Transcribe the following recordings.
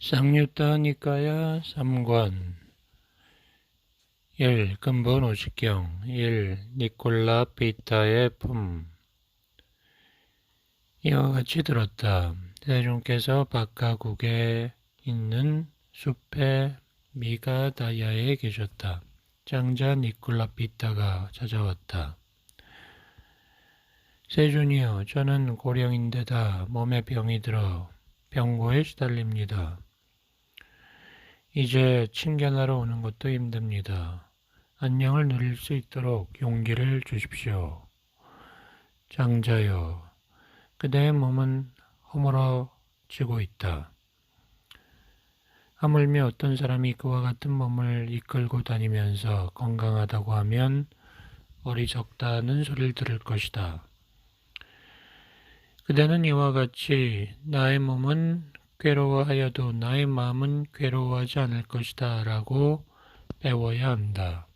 상유타 니까야 3권 1. 근본 오식경 1. 니콜라 피타의 품 이와 같이 들었다. 대중께서 박가국에 있는 숲에 미가다야에 계셨다. 장자 니콜라 피타가 찾아왔다. 세존이여, 저는 고령인데다 몸에 병이 들어 병고에 시달립니다. 이제 친견하러 오는 것도 힘듭니다. 안녕을 누릴 수 있도록 용기를 주십시오. 장자여, 그대의 몸은 허물어지고 있다. 하물며 어떤 사람이 그와 같은 몸을 이끌고 다니면서 건강하다고 하면 어리석다는 소리를 들을 것이다. 그대는 이와 같이 나의 몸은 괴로워하여도 나의 마음은 괴로워하지 않을 것이다 라고 배워야 한다.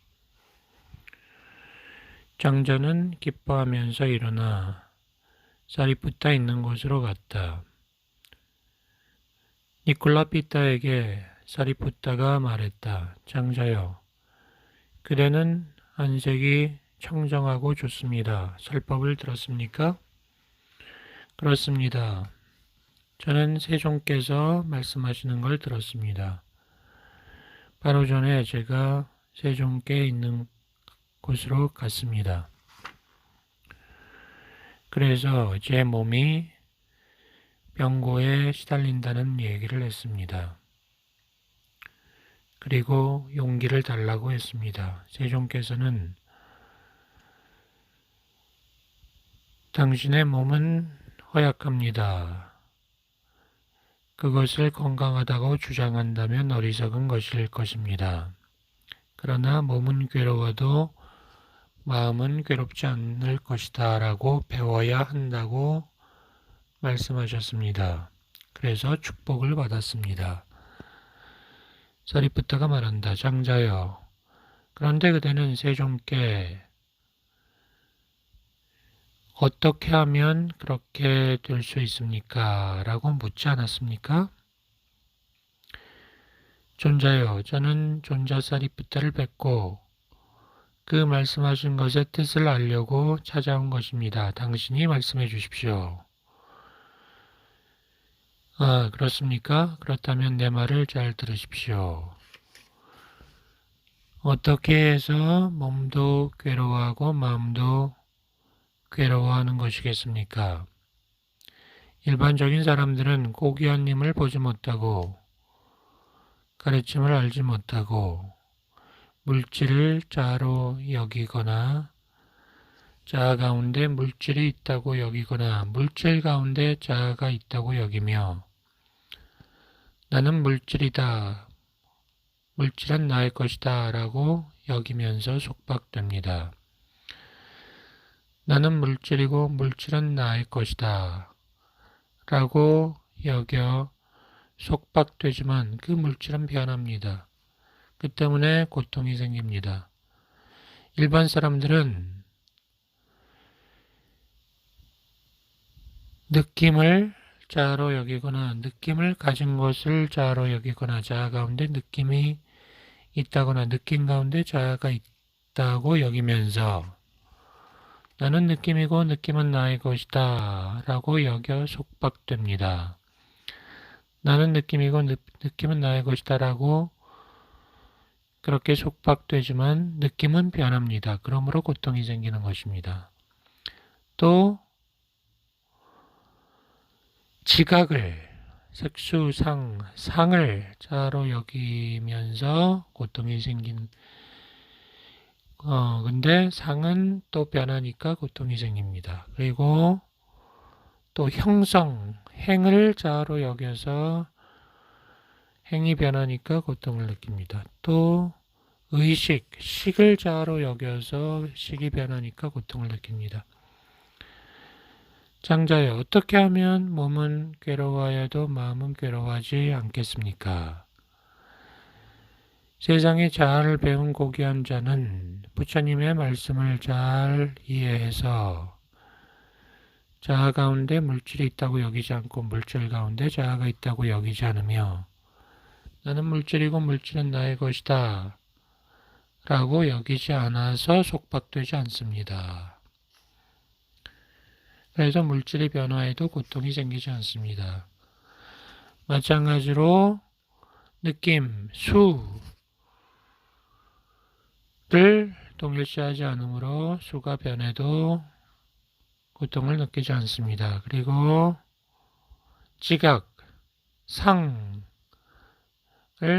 장자는 기뻐하면서 일어나 사리푸타 있는 곳으로 갔다. 니콜라 피타에게 사리푸타가 말했다. 장자여, 그대는 안색이 청정하고 좋습니다. 설법을 들었습니까? 그렇습니다. 저는 세종께서 말씀하시는 걸 들었습니다. 바로 전에 제가 세종께 있는 곳으로 갔습니다. 그래서 제 몸이 병고에 시달린다는 얘기를 했습니다. 그리고 용기를 달라고 했습니다. 세종께서는 당신의 몸은 허약합니다. 그것을 건강하다고 주장한다면 어리석은 것일 것입니다. 그러나 몸은 괴로워도 마음은 괴롭지 않을 것이다 라고 배워야 한다고 말씀하셨습니다. 그래서 축복을 받았습니다. 사리푸타가 말한다. 장자여, 그런데 그대는 세종께 어떻게 하면 그렇게 될 수 있습니까? 라고 묻지 않았습니까? 존자여, 저는 존자 사리푸타를 뵙고 그 말씀하신 것의 뜻을 알려고 찾아온 것입니다. 당신이 말씀해 주십시오. 아, 그렇습니까? 그렇다면 내 말을 잘 들으십시오. 어떻게 해서 몸도 괴로워하고 마음도 괴로워하는 것이겠습니까? 일반적인 사람들은 고귀한님을 보지 못하고 가르침을 알지 못하고 물질을 자아로 여기거나 자아 가운데 물질이 있다고 여기거나 물질 가운데 자아가 있다고 여기며 나는 물질이다, 물질은 나의 것이다 라고 여기면서 속박됩니다. 나는 물질이고 물질은 나의 것이다 라고 여겨 속박되지만 그 물질은 변합니다. 그 때문에 고통이 생깁니다. 일반 사람들은 느낌을 자아로 여기거나 느낌을 가진 것을 자아로 여기거나 자아 가운데 느낌이 있다거나 느낌 가운데 자아가 있다고 여기면서 나는 느낌이고 느낌은 나의 것이다 라고 여겨 속박됩니다. 나는 느낌이고 느낌은 나의 것이다 라고 그렇게 속박되지만 느낌은 변합니다. 그러므로 고통이 생기는 것입니다. 또 지각을, 상을 자아로 여기면서 고통이 근데 상은 또 변하니까 고통이 생깁니다. 그리고 또 행을 자아로 여겨서 행이 변하니까 고통을 느낍니다. 또 식을 자아로 여겨서 식이 변하니까 고통을 느낍니다. 장자여, 어떻게 하면 몸은 괴로워하여도 마음은 괴로워하지 않겠습니까? 세상에 자아를 배운 고귀한 자는 부처님의 말씀을 잘 이해해서 자아 가운데 물질이 있다고 여기지 않고 물질 가운데 자아가 있다고 여기지 않으며 나는 물질이고 물질은 나의 것이다 라고 여기지 않아서 속박되지 않습니다. 그래서 물질이 변화해도 고통이 생기지 않습니다. 마찬가지로 느낌, 수를 동일시하지 않으므로 수가 변해도 고통을 느끼지 않습니다. 그리고 지각, 상을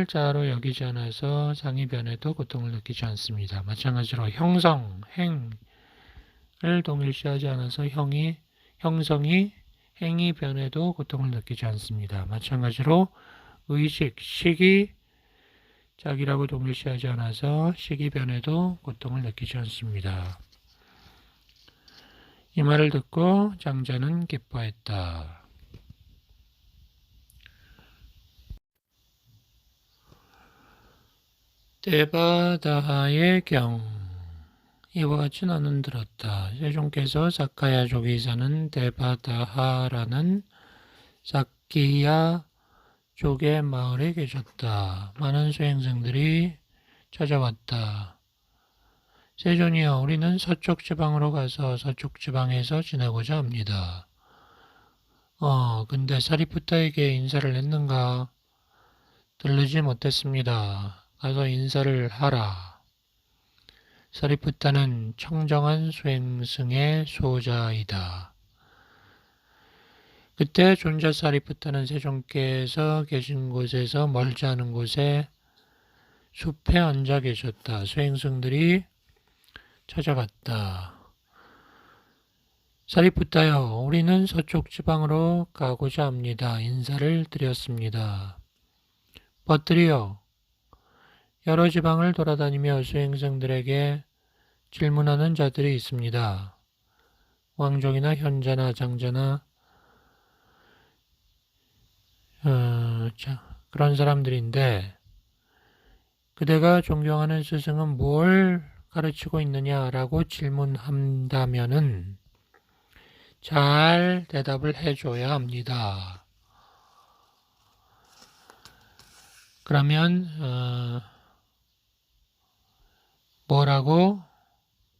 자아로 여기지 않아서 상이 변해도 고통을 느끼지 않습니다. 마찬가지로 형성, 행을 동일시하지 않아서 형성이 행이 변해도 고통을 느끼지 않습니다. 마찬가지로 의식, 식이 자기라고 동일시하지 않아서 식이 변해도 고통을 느끼지 않습니다. 이 말을 듣고 장자는 기뻐했다. 데바다하의 경. 이와 같이 나는 들었다. 세종께서 사카야족이 사는 데바다하라는 사키야 족의 마을에 계셨다. 많은 수행승들이 찾아왔다. 세존이여, 우리는 서쪽 지방으로 가서 서쪽 지방에서 지내고자 합니다. 근데 사리푸타에게 인사를 했는가? 들르지 못했습니다. 가서 인사를 하라. 사리푸타는 청정한 수행승의 소자이다. 그때 존자 사리푸타는 세종께서 계신 곳에서 멀지 않은 곳에 숲에 앉아 계셨다. 수행승들이 찾아갔다. 사리푸타여, 우리는 서쪽 지방으로 가고자 합니다. 인사를 드렸습니다. 벗들이여, 여러 지방을 돌아다니며 수행승들에게 질문하는 자들이 있습니다. 왕족이나 현자나 장자나 그런 사람들인데 그대가 존경하는 스승은 뭘 가르치고 있느냐라고 질문한다면은 잘 대답을 해줘야 합니다. 그러면 뭐라고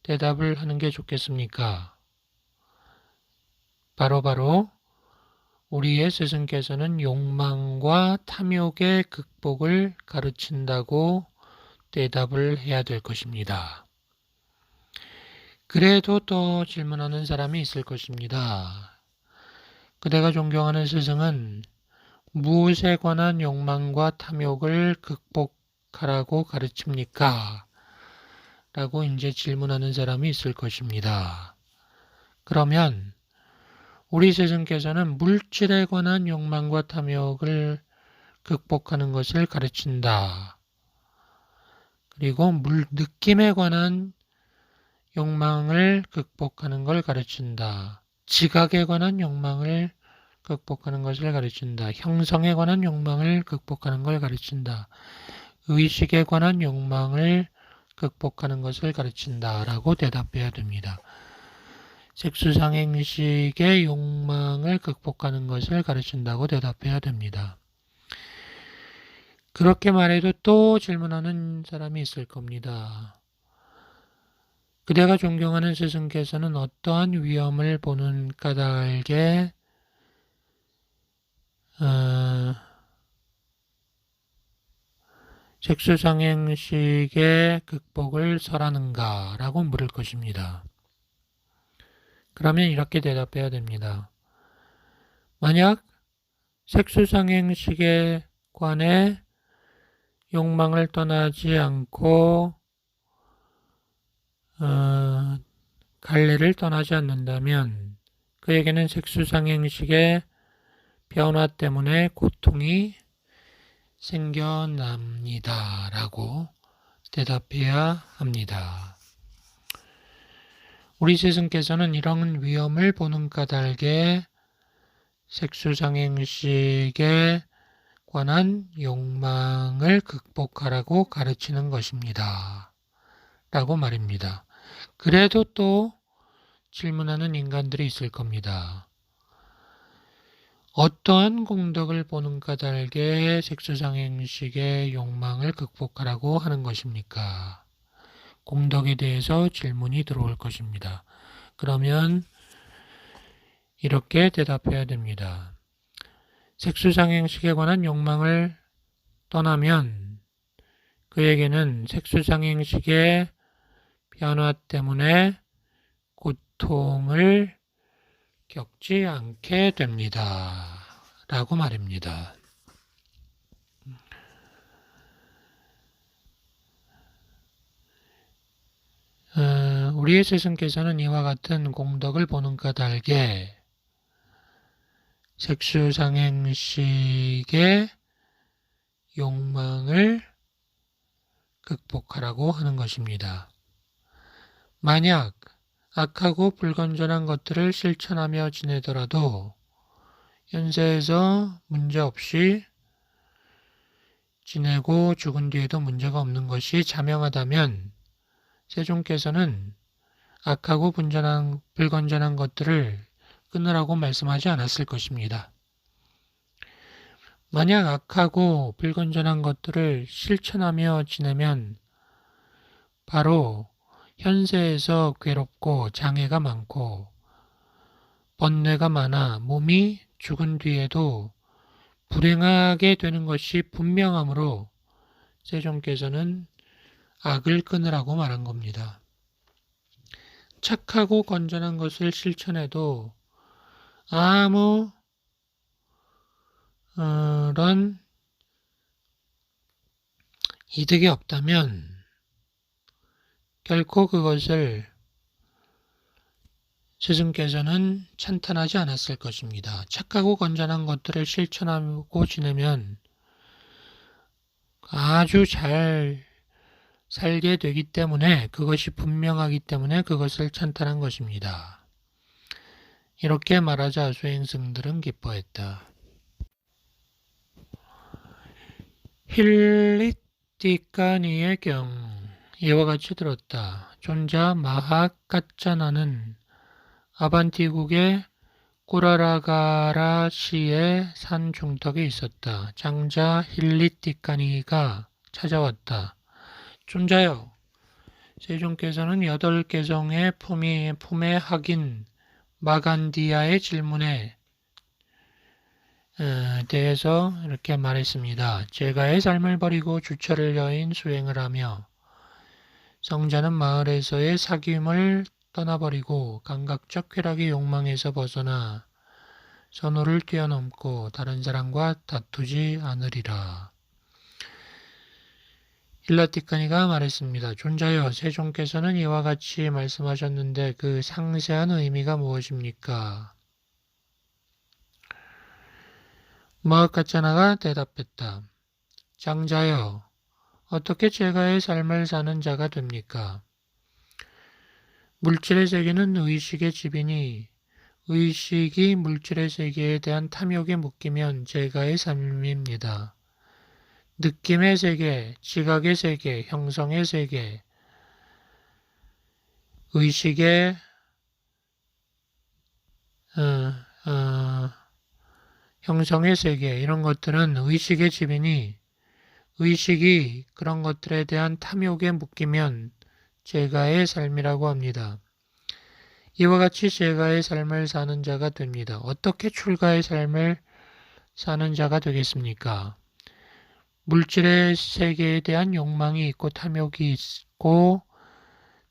대답을 하는 게 좋겠습니까? 바로 우리의 스승께서는 욕망과 탐욕의 극복을 가르친다고 대답을 해야 될 것입니다. 그래도 또 질문하는 사람이 있을 것입니다. 그대가 존경하는 스승은 무엇에 관한 욕망과 탐욕을 극복하라고 가르칩니까? 라고 이제 질문하는 사람이 있을 것입니다. 그러면 우리 스승께서는 물질에 관한 욕망과 탐욕을 극복하는 것을 가르친다. 그리고 느낌에 관한 욕망을 극복하는 걸 가르친다. 지각에 관한 욕망을 극복하는 것을 가르친다. 형성에 관한 욕망을 극복하는 걸 가르친다. 의식에 관한 욕망을 극복하는 것을 가르친다. 라고 대답해야 됩니다. 색수상행식의 욕망을 극복하는 것을 가르친다고 대답해야 됩니다. 그렇게 말해도 또 질문하는 사람이 있을 겁니다. 그대가 존경하는 스승께서는 어떠한 위험을 보는 까닭에 색수상행식의 극복을 설하는가? 라고 물을 것입니다. 그러면 이렇게 대답해야 됩니다. 만약 색수상행식에 관해 욕망을 떠나지 않고 갈래를 떠나지 않는다면 그에게는 색수상행식의 변화 때문에 고통이 생겨납니다. 라고 대답해야 합니다. 우리 스승께서는 이런 위험을 보는 까닭에 색수상행식에 관한 욕망을 극복하라고 가르치는 것입니다. 라고 말입니다. 그래도 또 질문하는 인간들이 있을 겁니다. 어떠한 공덕을 보는 까닭에 색수상행식의 욕망을 극복하라고 하는 것입니까? 공덕에 대해서 질문이 들어올 것입니다. 그러면 이렇게 대답해야 됩니다. 색수상행식에 관한 욕망을 떠나면 그에게는 색수상행식의 변화 때문에 고통을 겪지 않게 됩니다. 라고 말입니다. 우리의 스승께서는 이와 같은 공덕을 보는 까닭에 색수상행식의 욕망을 극복하라고 하는 것입니다. 만약 악하고 불건전한 것들을 실천하며 지내더라도 현세에서 문제없이 지내고 죽은 뒤에도 문제가 없는 것이 자명하다면 세존께서는 악하고 불건전한 것들을 끊으라고 말씀하지 않았을 것입니다. 만약 악하고 불건전한 것들을 실천하며 지내면 바로 현세에서 괴롭고 장애가 많고 번뇌가 많아 몸이 죽은 뒤에도 불행하게 되는 것이 분명하므로 세존께서는 악을 끊으라고 말한 겁니다. 착하고 건전한 것을 실천해도 아무 그런 이득이 없다면 결코 그것을 스승께서는 찬탄하지 않았을 것입니다. 착하고 건전한 것들을 실천하고 지내면 아주 잘 살게 되기 때문에 그것이 분명하기 때문에 그것을 찬탄한 것입니다. 이렇게 말하자 수행승들은 기뻐했다. 힐리띠까니의 경 이와 같이 들었다. 존자 마하까짜나는 아반티국의 꾸라라가라시의 산 중턱에 있었다. 장자 힐리띠까니가 찾아왔다. 존자여, 세존께서는 8개성의 품에 학인 마간디아의 질문에 대해서 이렇게 말했습니다. 제가의 삶을 버리고 주처를 여인 수행을 하며 성자는 마을에서의 사귐을 떠나버리고 감각적 쾌락의 욕망에서 벗어나 선호를 뛰어넘고 다른 사람과 다투지 않으리라. 힐라티카니가 말했습니다. 존자여, 세존께서는 이와 같이 말씀하셨는데 그 상세한 의미가 무엇입니까? 마하카짜나가 대답했다. 장자여, 어떻게 제가의 삶을 사는 자가 됩니까? 물질의 세계는 의식의 집이니 의식이 물질의 세계에 대한 탐욕에 묶이면 제가의 삶입니다. 느낌의 세계, 지각의 세계, 형성의 세계, 의식의 형성의 세계 이런 것들은 의식의 집이니 의식이 그런 것들에 대한 탐욕에 묶이면 제가의 삶이라고 합니다. 이와 같이 제가의 삶을 사는 자가 됩니다. 어떻게 출가의 삶을 사는 자가 되겠습니까? 물질의 세계에 대한 욕망이 있고 탐욕이 있고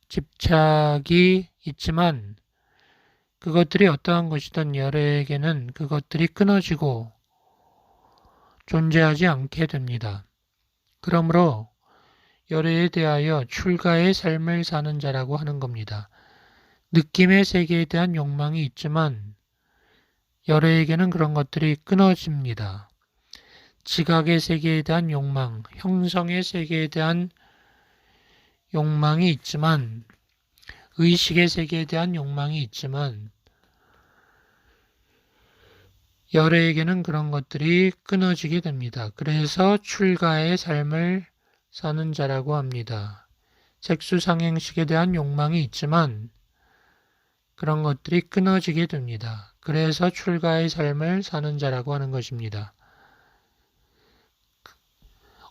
집착이 있지만 그것들이 어떠한 것이든 열애에게는 그것들이 끊어지고 존재하지 않게 됩니다. 그러므로 열애에 대하여 출가의 삶을 사는 자라고 하는 겁니다. 느낌의 세계에 대한 욕망이 있지만 열애에게는 그런 것들이 끊어집니다. 지각의 세계에 대한 욕망, 형성의 세계에 대한 욕망이 있지만 의식의 세계에 대한 욕망이 있지만 열애에게는 그런 것들이 끊어지게 됩니다. 그래서 출가의 삶을 사는 자라고 합니다. 색수상행식에 대한 욕망이 있지만 그런 것들이 끊어지게 됩니다. 그래서 출가의 삶을 사는 자라고 하는 것입니다.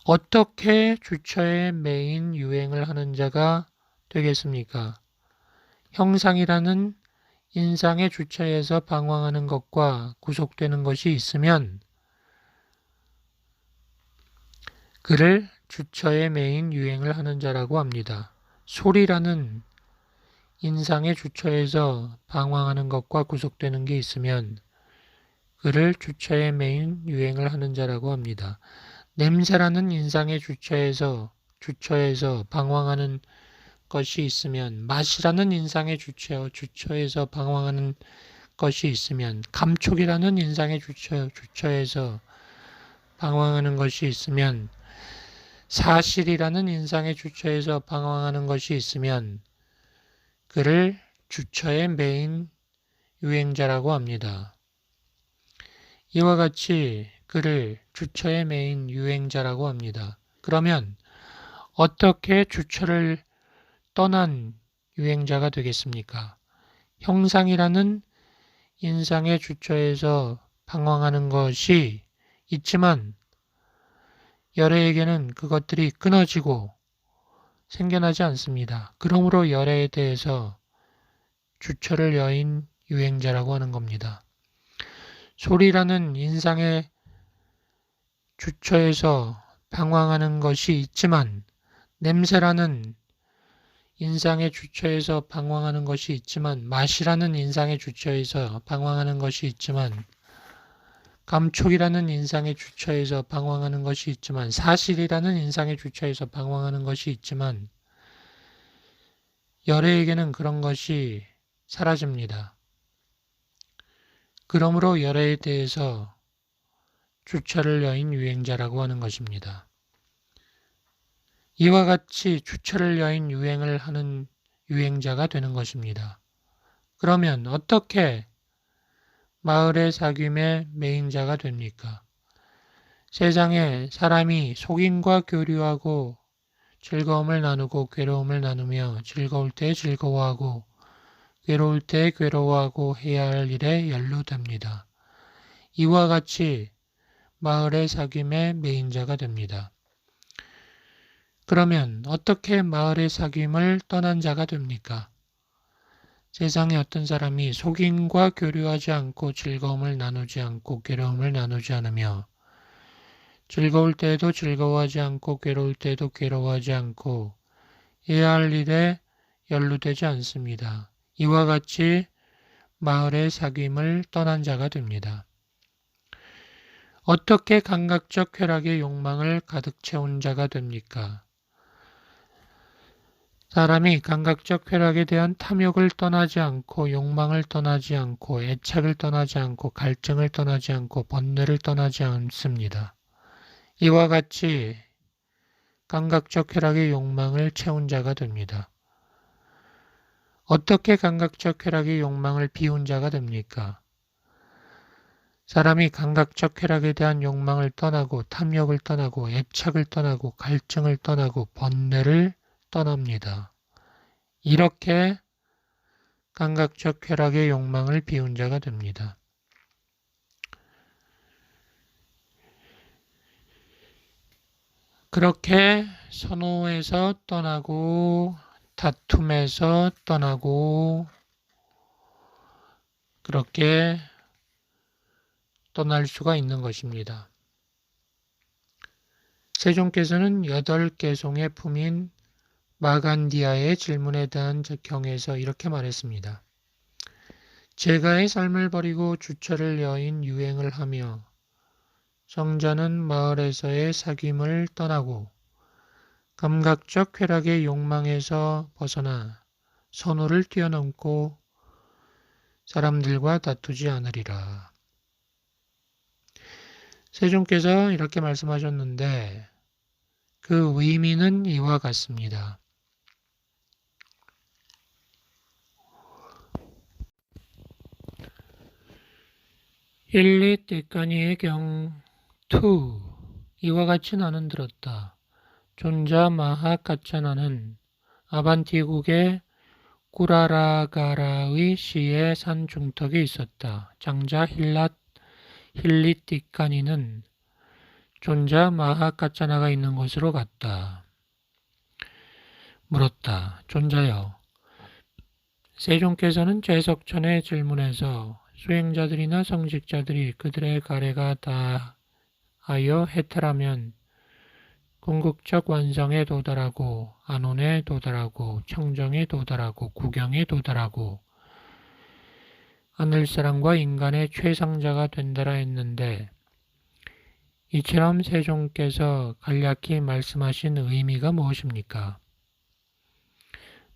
어떻게 주처에 매인 유행을 하는 자가 되겠습니까? 형상이라는 인상의 주처에서 방황하는 것과 구속되는 것이 있으면 그를 주처에 매인 유행을 하는 자라고 합니다. 소리라는 인상의 주처에서 방황하는 것과 구속되는 게 있으면 그를 주처에 매인 유행을 하는 자라고 합니다. 냄새라는 인상의 주처에서 방황하는 것이 있으면, 맛이라는 인상의 주처에서 방황하는 것이 있으면, 감촉이라는 인상의 주처에서 방황하는 것이 있으면, 사실이라는 인상의 주처에서 방황하는 것이 있으면 그를 주처의 매인 유행자라고 합니다. 이와 같이 그를 주처의 매인 유행자라고 합니다. 그러면 어떻게 주처를 떠난 유행자가 되겠습니까? 형상이라는 인상의 주처에서 방황하는 것이 있지만 열애에게는 그것들이 끊어지고 생겨나지 않습니다. 그러므로 열애에 대해서 주처를 여인 유행자라고 하는 겁니다. 소리라는 인상의 주처에서 방황하는 것이 있지만, 냄새라는 인상의 주처에서 방황하는 것이 있지만, 맛이라는 인상의 주처에서 방황하는 것이 있지만, 감촉이라는 인상의 주처에서 방황하는 것이 있지만, 사실이라는 인상의 주처에서 방황하는 것이 있지만, 열애에게는 그런 것이 사라집니다. 그러므로 열애에 대해서 주처를 여인 유행자라고 하는 것입니다. 이와 같이 주처를 여인 유행을 하는 유행자가 되는 것입니다. 그러면 어떻게 마을의 사귐의 매인자가 됩니까? 세상에 사람이 속임과 교류하고 즐거움을 나누고 괴로움을 나누며 즐거울 때 즐거워하고 괴로울 때 괴로워하고 해야 할 일에 연루됩니다. 이와 같이 마을의 사귐의 매인자가 됩니다. 그러면 어떻게 마을의 사귐을 떠난 자가 됩니까? 세상에 어떤 사람이 속임과 교류하지 않고 즐거움을 나누지 않고 괴로움을 나누지 않으며 즐거울 때에도 즐거워하지 않고 괴로울 때에도 괴로워하지 않고 해야 할 일에 연루되지 않습니다. 이와 같이 마을의 사귐을 떠난 자가 됩니다. 어떻게 감각적 쾌락의 욕망을 가득 채운 자가 됩니까? 사람이 감각적 쾌락에 대한 탐욕을 떠나지 않고 욕망을 떠나지 않고 애착을 떠나지 않고 갈증을 떠나지 않고 번뇌를 떠나지 않습니다. 이와 같이 감각적 쾌락의 욕망을 채운 자가 됩니다. 어떻게 감각적 쾌락의 욕망을 비운 자가 됩니까? 사람이 감각적 쾌락에 대한 욕망을 떠나고 탐욕을 떠나고 애착을 떠나고 갈증을 떠나고 번뇌를 떠납니다. 이렇게 감각적 쾌락의 욕망을 비운 자가 됩니다. 그렇게 선호에서 떠나고 다툼에서 떠나고 그렇게 떠날 수가 있는 것입니다. 세종께서는 8개송의 품인 마간디아의 질문에 대한 경에서 이렇게 말했습니다. 제가의 삶을 버리고 주처를 여인 유행을 하며 성자는 마을에서의 사귐을 떠나고 감각적 쾌락의 욕망에서 벗어나 선호를 뛰어넘고 사람들과 다투지 않으리라. 세종께서 이렇게 말씀하셨는데 그 의미는 이와 같습니다. 일리 띠까니의 경2 이와 같이 나는 들었다. 존자 마하 까짜나는 아반티국의 꾸라라가라의 시에 산 중턱에 있었다. 장자 힐리띠까니는 존자 마하카짜나가 있는 곳으로 갔다. 물었다. 존자여, 세종께서는 제석천의 질문에서 수행자들이나 성직자들이 그들의 가래가 다하여 해탈하면 궁극적 완성에 도달하고 안온에 도달하고 청정에 도달하고 구경에 도달하고 하늘사람과 인간의 최상자가 된다라 했는데 이처럼 세종께서 간략히 말씀하신 의미가 무엇입니까?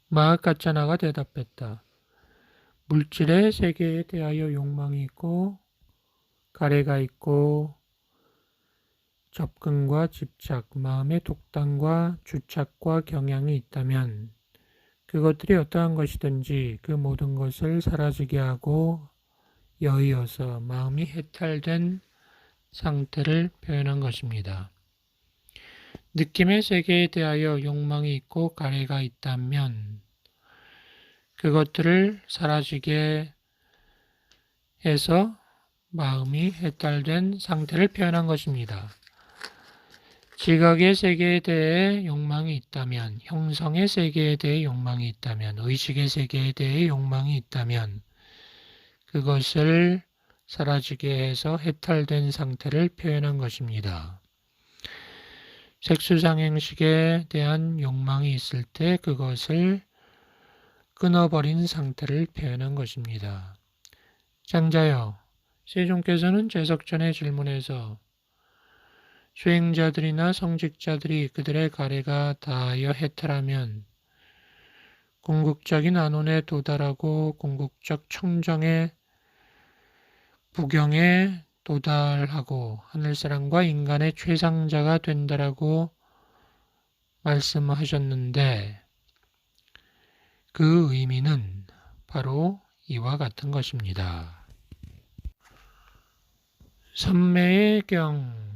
마하카짜나가 대답했다. 물질의 세계에 대하여 욕망이 있고 가래가 있고 접근과 집착, 마음의 독단과 주착과 경향이 있다면 그것들이 어떠한 것이든지 그 모든 것을 사라지게 하고 여의어서 마음이 해탈된 상태를 표현한 것입니다. 느낌의 세계에 대하여 욕망이 있고 가래가 있다면 그것들을 사라지게 해서 마음이 해탈된 상태를 표현한 것입니다. 지각의 세계에 대해 욕망이 있다면, 형성의 세계에 대해 욕망이 있다면, 의식의 세계에 대해 욕망이 있다면 그것을 사라지게 해서 해탈된 상태를 표현한 것입니다. 색수상행식에 대한 욕망이 있을 때 그것을 끊어버린 상태를 표현한 것입니다. 장자여, 세종께서는 제석천의 질문에서 수행자들이나 성직자들이 그들의 가래가 다하여 해탈하면 궁극적인 안온에 도달하고 궁극적 청정의 부경에 도달하고 하늘사람과 인간의 최상자가 된다라고 말씀하셨는데 그 의미는 바로 이와 같은 것입니다. 선매의 경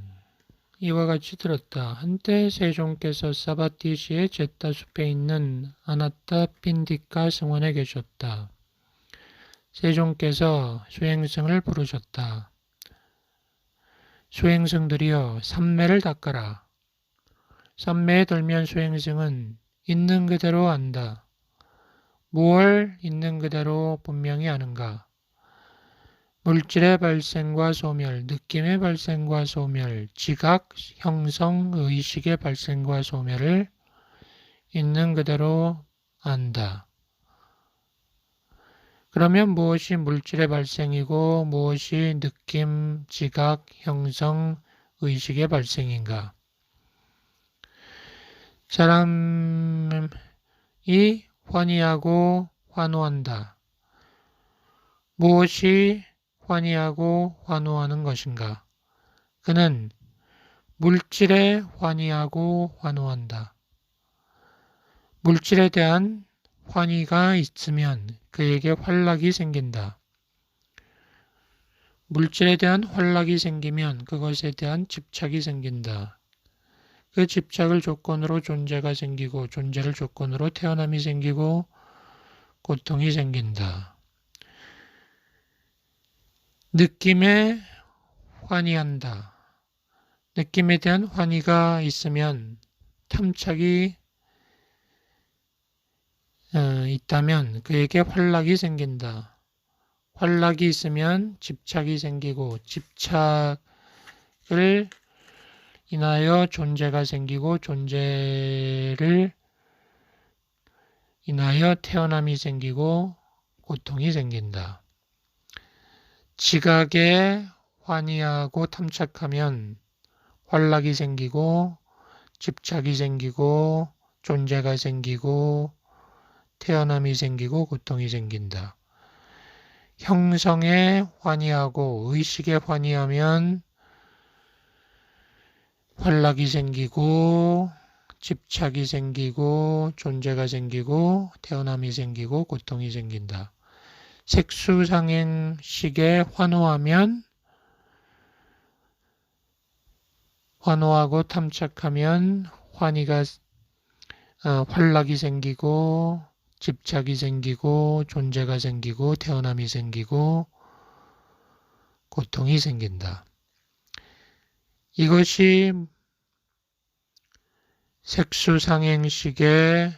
이와 같이 들었다. 한때 세종께서 사바티시의 제타숲에 있는 아나타 핀디카 성원에 계셨다. 세종께서 수행승을 부르셨다. 수행승들이여 삼매를 닦아라. 삼매에 들면 수행승은 있는 그대로 안다. 무엇을 있는 그대로 분명히 아는가? 물질의 발생과 소멸, 느낌의 발생과 소멸, 지각, 형성, 의식의 발생과 소멸을 있는 그대로 안다. 그러면 무엇이 물질의 발생이고 무엇이 느낌, 지각, 형성, 의식의 발생인가? 사람이 환희하고 환호한다. 무엇이 환희하고 환호하는 것인가? 그는 물질에 환희하고 환호한다. 물질에 대한 환희가 있으면 그에게 활락이 생긴다. 물질에 대한 활락이 생기면 그것에 대한 집착이 생긴다. 그 집착을 조건으로 존재가 생기고 존재를 조건으로 태어남이 생기고 고통이 생긴다. 느낌에 환희한다. 느낌에 대한 환희가 있으면 탐착이 있다면 그에게 활락이 생긴다. 활락이 있으면 집착이 생기고 집착을 인하여 존재가 생기고 존재를 인하여 태어남이 생기고 고통이 생긴다. 지각에 환희하고 탐착하면 활락이 생기고 집착이 생기고 존재가 생기고 태어남이 생기고 고통이 생긴다. 형성에 환희하고 의식에 환희하면 활락이 생기고 집착이 생기고 존재가 생기고 태어남이 생기고 고통이 생긴다. 색수상행식에 환호하면 환호하고 탐착하면 활락이 생기고 집착이 생기고 존재가 생기고 태어남이 생기고 고통이 생긴다. 이것이 색수상행식의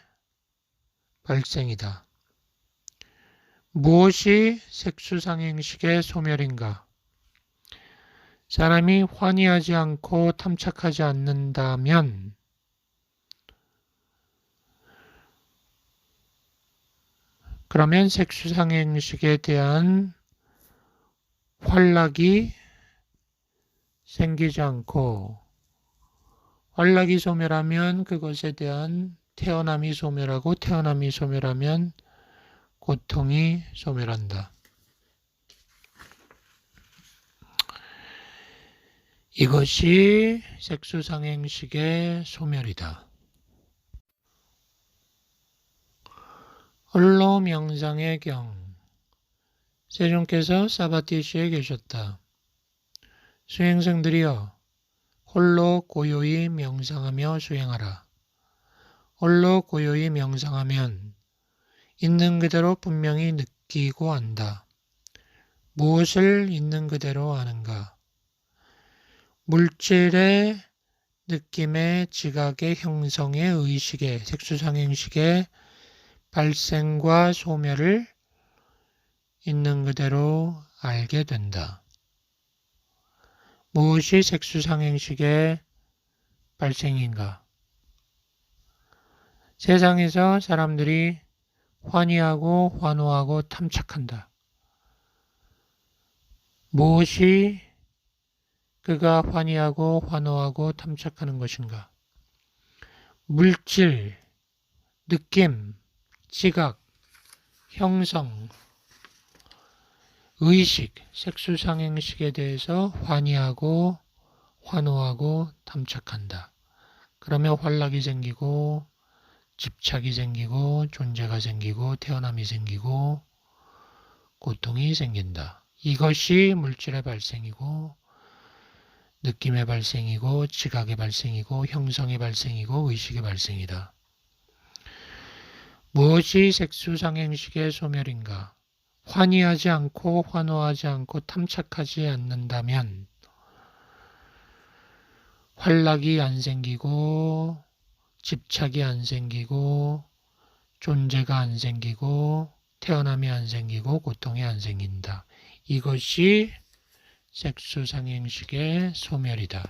발생이다. 무엇이 색수상행식의 소멸인가? 사람이 환희하지 않고 탐착하지 않는다면 그러면 색수상행식에 대한 환락이 생기지 않고 환락이 소멸하면 그것에 대한 태어남이 소멸하고 태어남이 소멸하면 고통이 소멸한다. 이것이 색수상행식의 소멸이다. 홀로 명상의 경. 세존께서 사바티시에 계셨다. 수행생들이여, 홀로 고요히 명상하며 수행하라. 홀로 고요히 명상하면 있는 그대로 분명히 느끼고 안다. 무엇을 있는 그대로 아는가? 물질의 느낌의 지각의 형성의 의식의 색수상행식의 발생과 소멸을 있는 그대로 알게 된다. 무엇이 색수상행식의 발생인가? 세상에서 사람들이 환희하고 환호하고 탐착한다. 무엇이 그가 환희하고 환호하고 탐착하는 것인가? 물질, 느낌, 지각, 형성, 의식, 색수상행식에 대해서 환희하고 환호하고 탐착한다. 그러면 환락이 생기고 집착이 생기고 존재가 생기고 태어남이 생기고 고통이 생긴다. 이것이 물질의 발생이고 느낌의 발생이고 지각의 발생이고 형성의 발생이고 의식의 발생이다. 무엇이 색수상행식의 소멸인가? 환희하지 않고 환호하지 않고 탐착하지 않는다면 환락이 안 생기고 집착이 안 생기고 존재가 안 생기고 태어남이 안 생기고 고통이 안 생긴다. 이것이 색수상행식의 소멸이다.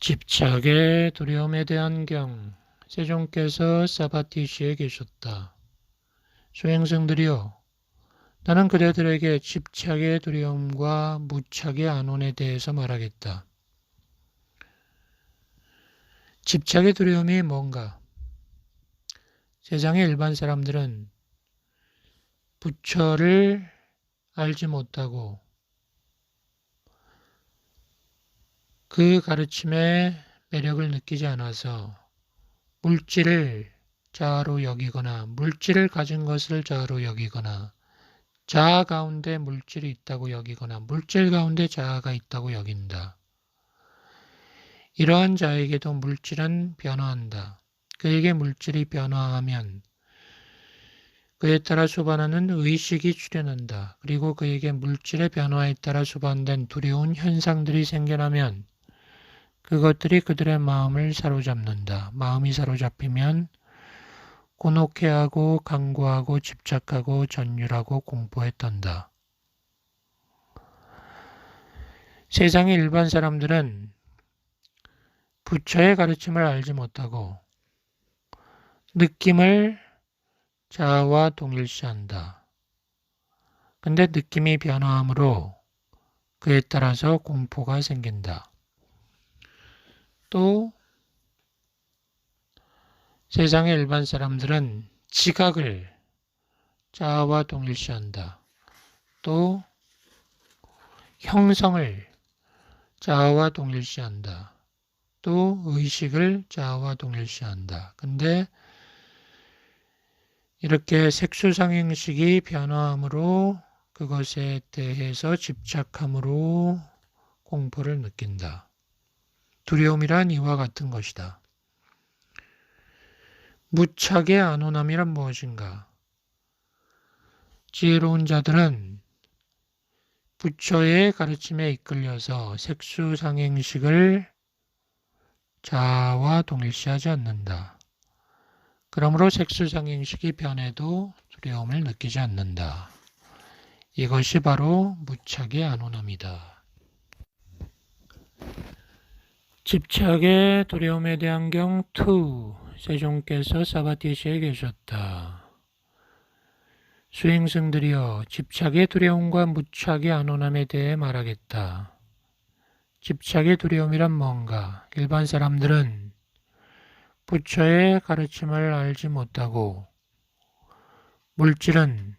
집착의 두려움에 대한 경. 세존께서 사바티시에 계셨다. 수행생들이여, 나는 그대들에게 집착의 두려움과 무착의 안온에 대해서 말하겠다. 집착의 두려움이 뭔가? 세상의 일반 사람들은 부처를 알지 못하고 그 가르침의 매력을 느끼지 않아서 물질을 자아로 여기거나 물질을 가진 것을 자아로 여기거나 자아 가운데 물질이 있다고 여기거나 물질 가운데 자아가 있다고 여긴다. 이러한 자에게도 물질은 변화한다. 그에게 물질이 변화하면 그에 따라 수반하는 의식이 출현한다. 그리고 그에게 물질의 변화에 따라 수반된 두려운 현상들이 생겨나면 그것들이 그들의 마음을 사로잡는다. 마음이 사로잡히면 곤혹해하고 강구하고 집착하고 전율하고 공포에 떤다. 세상의 일반 사람들은 부처의 가르침을 알지 못하고 느낌을 자아와 동일시한다. 근데 느낌이 변화함으로 그에 따라서 공포가 생긴다. 또 세상의 일반 사람들은 지각을 자아와 동일시한다. 또 형성을 자아와 동일시한다. 또 의식을 자아와 동일시한다. 근데 이렇게 색수상행식이 변화함으로 그것에 대해서 집착함으로 공포를 느낀다. 두려움이란 이와 같은 것이다. 무착의 안온함이란 무엇인가? 지혜로운 자들은 부처의 가르침에 이끌려서 색수상행식을 자아와 동일시하지 않는다. 그러므로 색수상행식이 변해도 두려움을 느끼지 않는다. 이것이 바로 무착의 안온함이다. 집착의 두려움에 대한 경 2. 세종께서 사바티시에 계셨다. 수행승들이여, 집착의 두려움과 무착의 안온함에 대해 말하겠다. 집착의 두려움이란 뭔가? 일반 사람들은 부처의 가르침을 알지 못하고 물질은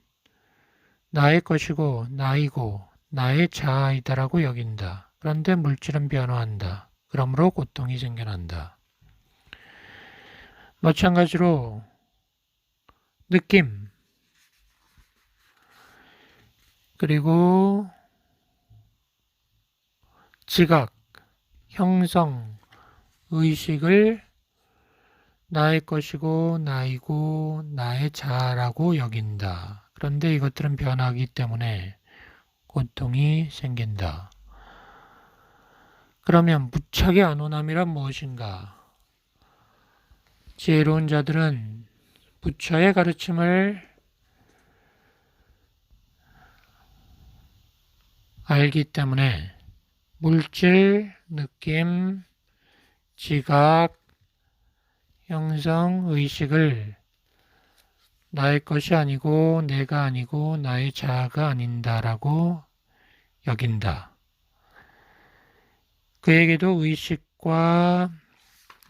나의 것이고 나이고 나의 자아이다라고 여긴다. 그런데 물질은 변화한다. 그러므로 고통이 생겨난다. 마찬가지로 느낌, 그리고 지각, 형성, 의식을 나의 것이고 나이고 나의 자아라고 여긴다. 그런데 이것들은 변하기 때문에 고통이 생긴다. 그러면 무착의 안온함이란 무엇인가? 지혜로운 자들은 부처의 가르침을 알기 때문에 물질, 느낌, 지각, 형성, 의식을 나의 것이 아니고 내가 아니고 나의 자아가 아닌다라고 여긴다. 그에게도 의식과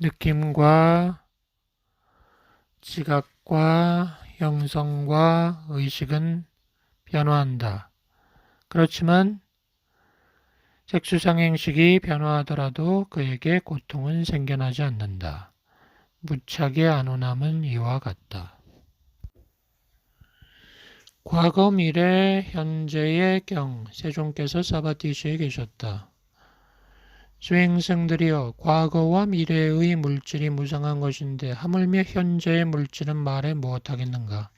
느낌과 지각과 형성과 의식은 변화한다. 그렇지만 색수상행식이 변화하더라도 그에게 고통은 생겨나지 않는다. 무착의 안온함은 이와 같다. 과거, 미래, 현재의 경, 세종께서 사바티시에 계셨다. 수행승들이여, 과거와 미래의 물질이 무상한 것인데 하물며 현재의 물질은 말해 무엇하겠는가?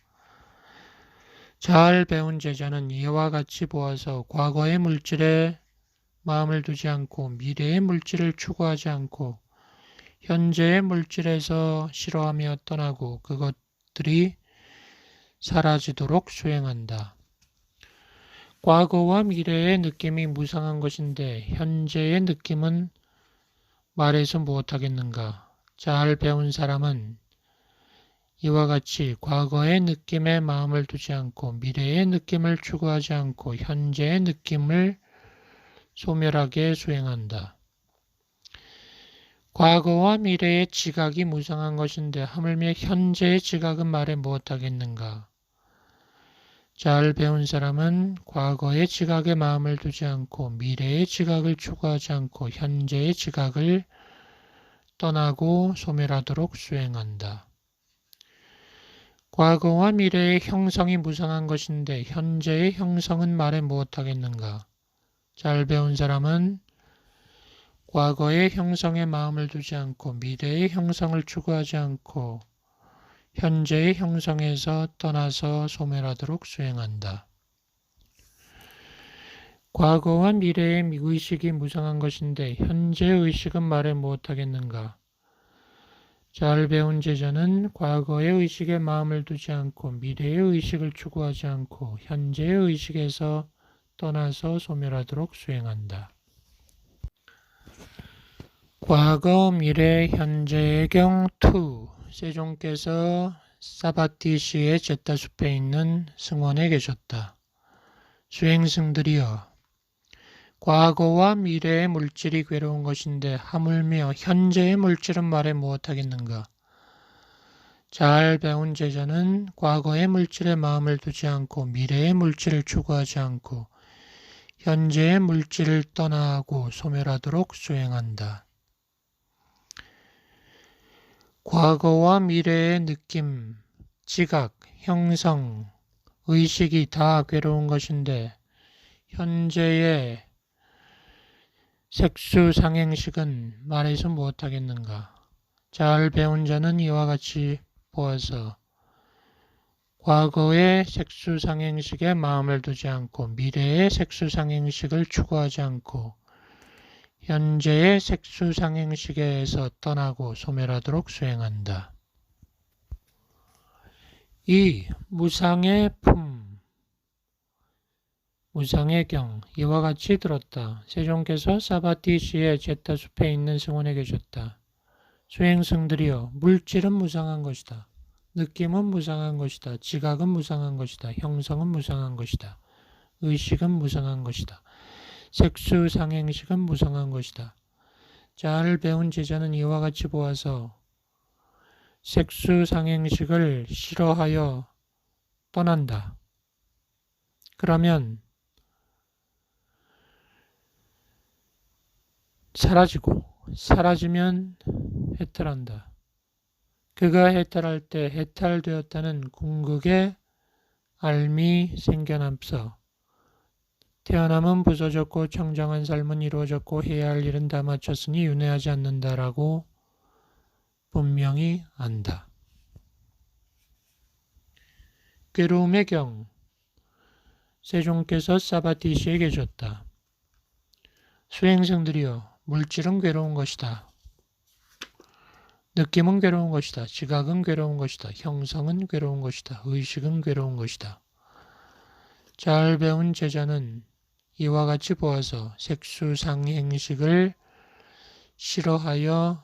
잘 배운 제자는 이와 같이 보아서 과거의 물질에 마음을 두지 않고 미래의 물질을 추구하지 않고 현재의 물질에서 싫어하며 떠나고 그것들이 사라지도록 수행한다. 과거와 미래의 느낌이 무상한 것인데 현재의 느낌은 말해서 무엇하겠는가? 잘 배운 사람은 이와 같이 과거의 느낌에 마음을 두지 않고 미래의 느낌을 추구하지 않고 현재의 느낌을 소멸하게 수행한다. 과거와 미래의 지각이 무상한 것인데 하물며 현재의 지각은 말해 무엇하겠는가? 잘 배운 사람은 과거의 지각에 마음을 두지 않고 미래의 지각을 추구하지 않고 현재의 지각을 떠나고 소멸하도록 수행한다. 과거와 미래의 형성이 무상한 것인데 현재의 형성은 말해 무엇하겠는가? 잘 배운 사람은 과거의 형성에 마음을 두지 않고 미래의 형성을 추구하지 않고 현재의 형성에서 떠나서 소멸하도록 수행한다. 과거와 미래의 의식이 무상한 것인데 현재의 의식은 말해 무엇하겠는가? 잘 배운 제자는 과거의 의식에 마음을 두지 않고 미래의 의식을 추구하지 않고 현재의 의식에서 떠나서 소멸하도록 수행한다. 과거, 미래, 현재의 경 2. 세종께서 사바티시의 제타숲에 있는 승원에 계셨다. 수행승들이여, 과거와 미래의 물질이 괴로운 것인데 하물며 현재의 물질은 말해 무엇하겠는가? 잘 배운 제자는 과거의 물질에 마음을 두지 않고 미래의 물질을 추구하지 않고 현재의 물질을 떠나고 소멸하도록 수행한다. 과거와 미래의 느낌, 지각, 형성, 의식이 다 괴로운 것인데 현재의 색수상행식은 말해서 무엇하겠는가? 잘 배운 자는 이와 같이 보아서 과거의 색수상행식에 마음을 두지 않고 미래의 색수상행식을 추구하지 않고 현재의 색수상행식에서 떠나고 소멸하도록 수행한다. 2. 무상의 품, 무상의 경. 이와 같이 들었다. 세종께서 사바티시의 제타숲에 있는 승원에게 줬다. 수행승들이여, 물질은 무상한 것이다. 느낌은 무상한 것이다. 지각은 무상한 것이다. 형성은 무상한 것이다. 의식은 무상한 것이다. 색수상행식은 무상한 것이다. 잘 배운 제자는 이와 같이 보아서 색수상행식을 싫어하여 떠난다. 그러면 사라지면 해탈한다. 그가 해탈할 때 해탈되었다는 궁극의 알미 생겨남서 태어남은 부서졌고 청정한 삶은 이루어졌고 해야 할 일은 다 마쳤으니 윤회하지 않는다라고 분명히 안다. 괴로움의 경. 세종께서 사바티시에게 줬다. 수행승들이여, 물질은 괴로운 것이다. 느낌은 괴로운 것이다. 지각은 괴로운 것이다. 형성은 괴로운 것이다. 의식은 괴로운 것이다. 잘 배운 제자는 이와 같이 보아서 색수상행식을 싫어하여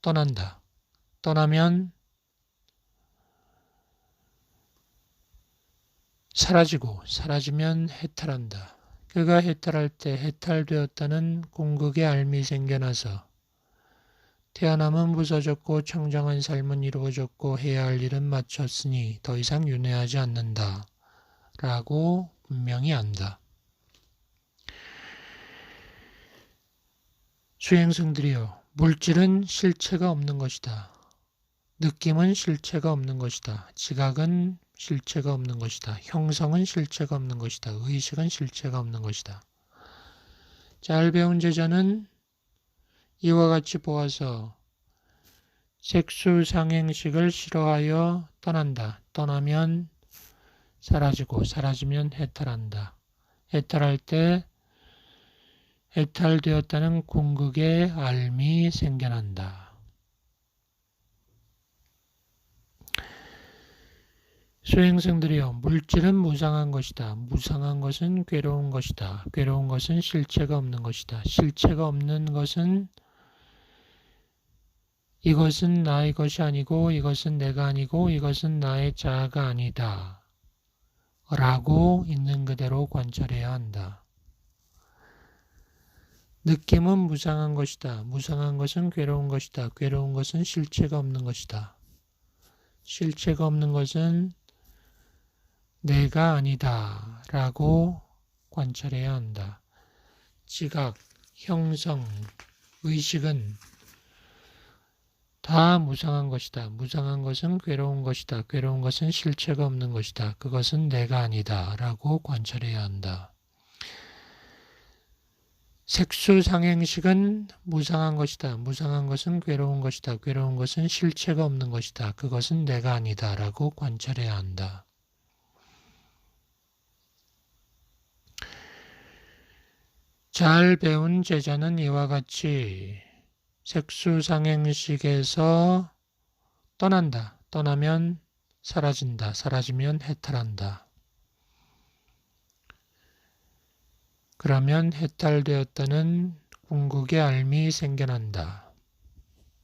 떠난다. 떠나면 사라지면 해탈한다. 그가 해탈할 때 해탈되었다는 궁극의 알미 생겨나서 태어남은 부서졌고 청정한 삶은 이루어졌고 해야 할 일은 마쳤으니 더 이상 윤회하지 않는다. 라고 분명히 안다. 수행승들이여, 물질은 실체가 없는 것이다. 느낌은 실체가 없는 것이다. 지각은 실체가 없는 것이다. 형성은 실체가 없는 것이다. 의식은 실체가 없는 것이다. 잘 배운 제자는 이와 같이 보아서 색수상행식을 싫어하여 떠난다. 떠나면 사라지면 해탈한다. 해탈할 때 해탈되었다는 궁극의 알미 생겨난다. 수행승들이여, 물질은 무상한 것이다. 무상한 것은 괴로운 것이다. 괴로운 것은 실체가 없는 것이다. 실체가 없는 것은 이것은 나의 것이 아니고 이것은 내가 아니고 이것은 나의 자아가 아니다. 라고 있는 그대로 관찰해야 한다. 느낌은 무상한 것이다. 무상한 것은 괴로운 것이다. 괴로운 것은 실체가 없는 것이다. 실체가 없는 것은 내가 아니다. 라고 관찰해야 한다. 지각, 형성, 의식은 다 무상한 것이다. 무상한 것은 괴로운 것이다. 괴로운 것은 실체가 없는 것이다. 그것은 내가 아니다. 라고 관찰해야 한다. 색수상행식은 무상한 것이다. 무상한 것은 괴로운 것이다. 괴로운 것은 실체가 없는 것이다. 그것은 내가 아니다. 라고 관찰해야 한다. 잘 배운 제자는 이와 같이 색수상행식에서 떠난다. 떠나면 사라진다. 사라지면 해탈한다. 그러면 해탈되었다는 궁극의 알미 생겨난다.